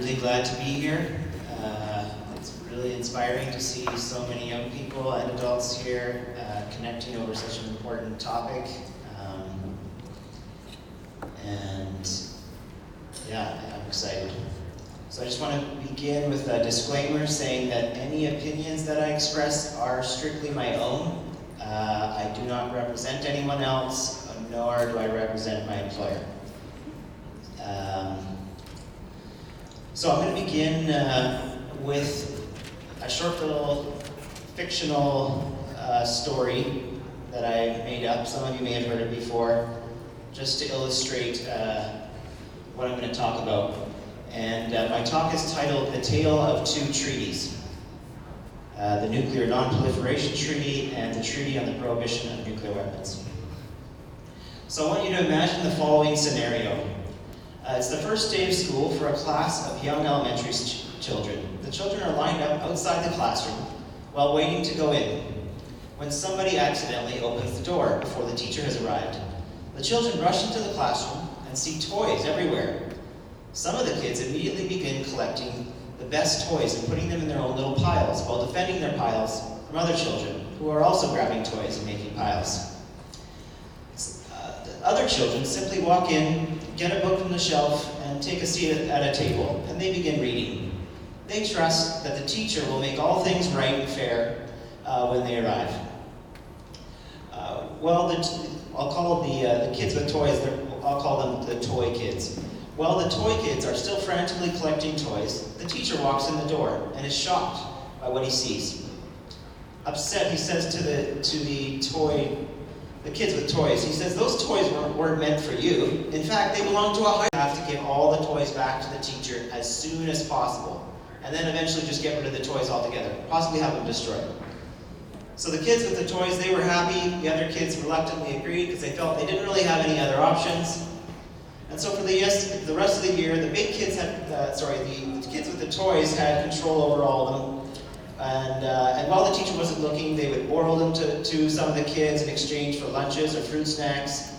really glad to be here. It's really inspiring to see so many young people and adults here connecting over such an important topic. And yeah, I'm excited. So I just want to begin with a disclaimer saying that any opinions that I express are strictly my own. I do not represent anyone else, nor do I represent my employer. So I'm going to begin with a short little fictional story that I made up. Some of you may have heard it before, just to illustrate what I'm going to talk about. And my talk is titled The Tale of Two Treaties. The Nuclear Non-Proliferation Treaty and the Treaty on the Prohibition of Nuclear Weapons. So I want you to imagine the following scenario. It's the first day of school for a class of young elementary children. The children are lined up outside the classroom while waiting to go in, when somebody accidentally opens the door before the teacher has arrived. The children rush into the classroom and see toys everywhere. Some of the kids immediately begin collecting the best toys and putting them in their own little piles while defending their piles from other children who are also grabbing toys and making piles. The other children simply walk in, get a book from the shelf, and take a seat at a table, and they begin reading. They trust that the teacher will make all things right and fair when they arrive. I'll call the kids with toys, I'll call them the toy kids. While the toy kids are still frantically collecting toys, the teacher walks in the door and is shocked by what he sees. Upset, he says to the kids with toys, he says, "Those toys weren't meant for you. In fact, they belong to a high. You have to give all the toys back to the teacher as soon as possible, and then eventually just get rid of the toys altogether, possibly have them destroyed." So the kids with the toys, they were happy. The other kids reluctantly agreed because they felt they didn't really have any other options. And so for the rest of the year, the kids with the toys had control over all of them. And while the teacher wasn't looking, they would borrow them to some of the kids in exchange for lunches or fruit snacks.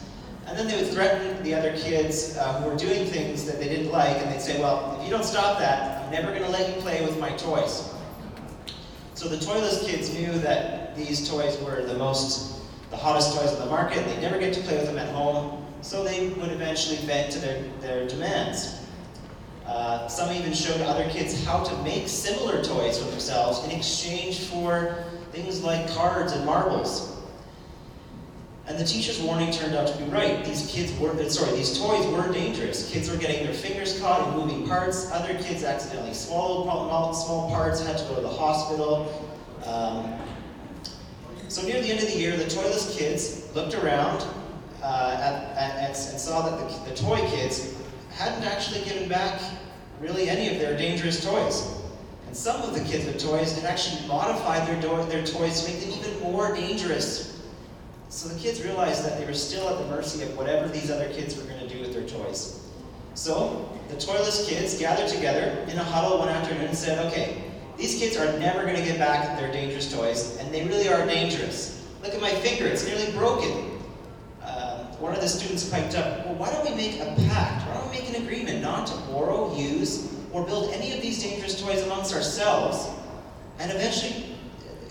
And then they would threaten the other kids who were doing things that they didn't like, and they'd say, "Well, if you don't stop that, I'm never going to let you play with my toys." So the toyless kids knew that these toys were the hottest toys on the market, and they'd never get to play with them at home. So they would eventually bend to their demands. Some even showed other kids how to make similar toys for themselves in exchange for things like cards and marbles. And the teacher's warning turned out to be right. These toys were dangerous. Kids were getting their fingers caught in moving parts. Other kids accidentally swallowed small parts and had to go to the hospital. So near the end of the year, the toyless kids looked around and saw that the toy kids hadn't actually given back really any of their dangerous toys. And some of the kids with toys had actually modified their toys to make them even more dangerous. So the kids realized that they were still at the mercy of whatever these other kids were going to do with their toys. So the toyless kids gathered together in a huddle one afternoon and said, "Okay, these kids are never going to get back their dangerous toys, and they really are dangerous. Look at my finger, it's nearly broken." One of the students piped up, "Well, why don't we make a pact? Why don't we make an agreement not to borrow, use, or build any of these dangerous toys amongst ourselves, and eventually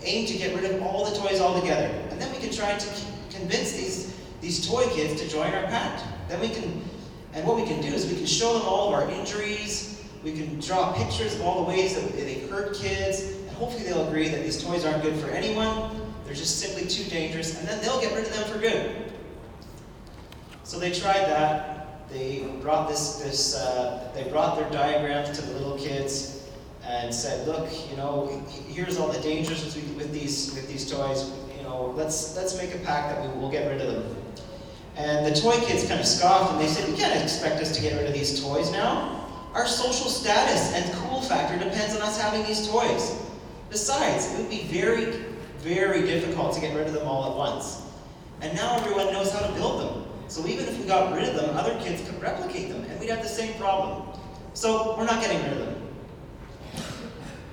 aim to get rid of all the toys altogether? And then we can try to convince these toy kids to join our pact. What we can do is we can show them all of our injuries, we can draw pictures of all the ways that they hurt kids, and hopefully they'll agree that these toys aren't good for anyone, they're just simply too dangerous, and then they'll get rid of them for good." So they tried that. They brought they brought their diagrams to the little kids and said, "Look, here's all the dangers with these toys. Let's make a pact that we'll get rid of them." And the toy kids kind of scoffed and they said, "You can't expect us to get rid of these toys now. Our social status and cool factor depends on us having these toys. Besides, it would be very, very difficult to get rid of them all at once. And now everyone knows how to build them. So even if we got rid of them, other kids could replicate them, and we'd have the same problem. So we're not getting rid of them."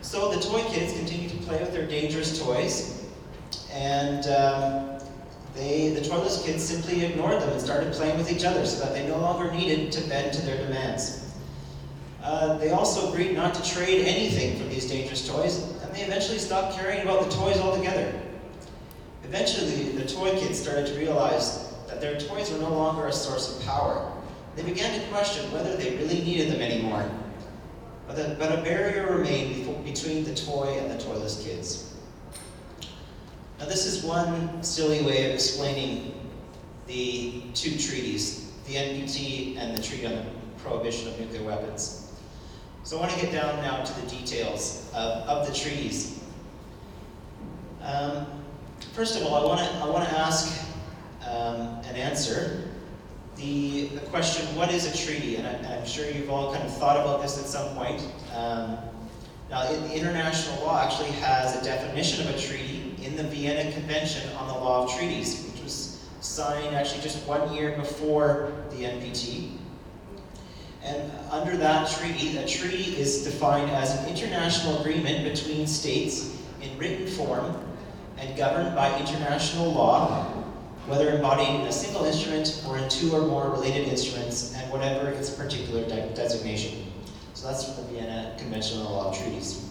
So the toy kids continued to play with their dangerous toys, and the toyless kids simply ignored them and started playing with each other so that they no longer needed to bend to their demands. they also agreed not to trade anything for these dangerous toys, and they eventually stopped caring about the toys altogether. Eventually, the toy kids started to realize that their toys were no longer a source of power. They began to question whether they really needed them anymore. But a barrier remained between the toy and the toyless kids. Now, this is one silly way of explaining the two treaties, the NPT and the Treaty on the Prohibition of Nuclear Weapons. So I want to get down now to the details of the treaties. First of all, I want to ask and answer the question, what is a treaty? And I'm sure you've all kind of thought about this at some point. Now, international law actually has a definition of a treaty in the Vienna Convention on the Law of Treaties, which was signed actually just 1 year before the NPT. And under that treaty, a treaty is defined as an international agreement between states in written form and governed by international law, whether embodied in a single instrument or in two or more related instruments, and whatever its particular designation. So that's from the Vienna Convention on the Law of Treaties.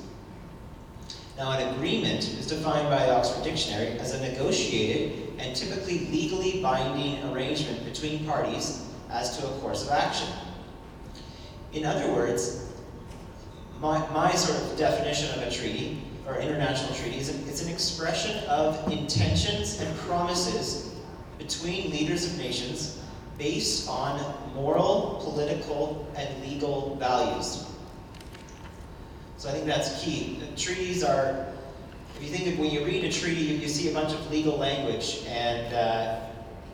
Now, an agreement is defined by the Oxford Dictionary as a negotiated and typically legally binding arrangement between parties as to a course of action. In other words, my sort of definition of a treaty, or international treaty, is it's an expression of intentions and promises between leaders of nations based on moral, political, and legal values. So I think that's key. Treaties are, if you think of when you read a treaty, you see a bunch of legal language, and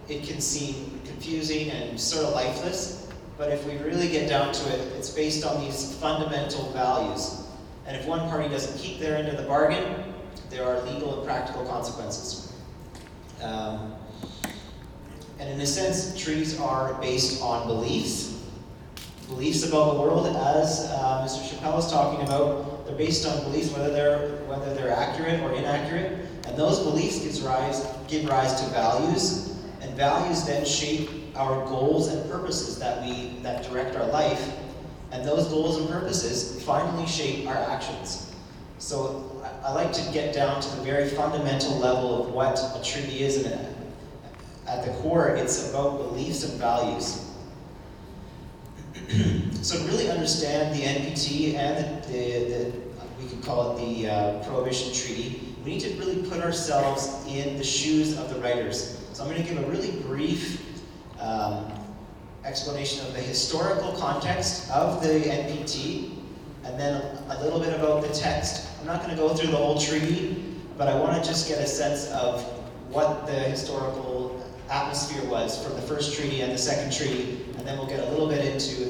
it can seem confusing and sort of lifeless. But if we really get down to it, it's based on these fundamental values. And if one party doesn't keep their end of the bargain, there are legal and practical consequences. And in a sense, treaties are based on beliefs. Beliefs about the world, as Mr. Chappelle was talking about, they're based on beliefs, whether they're accurate or inaccurate. And those beliefs give rise to values, and values then shape our goals and purposes that direct our life, and those goals and purposes finally shape our actions. So I like to get down to the very fundamental level of what a treaty is, and at the core, it's about beliefs and values. So to really understand the NPT and we could call it the Prohibition Treaty, we need to really put ourselves in the shoes of the writers. So I'm going to give a really brief explanation of the historical context of the NPT, and then a little bit about the text. I'm not going to go through the whole treaty, but I want to just get a sense of what the historical atmosphere was for the first treaty and the second treaty, and then we'll get a little bit into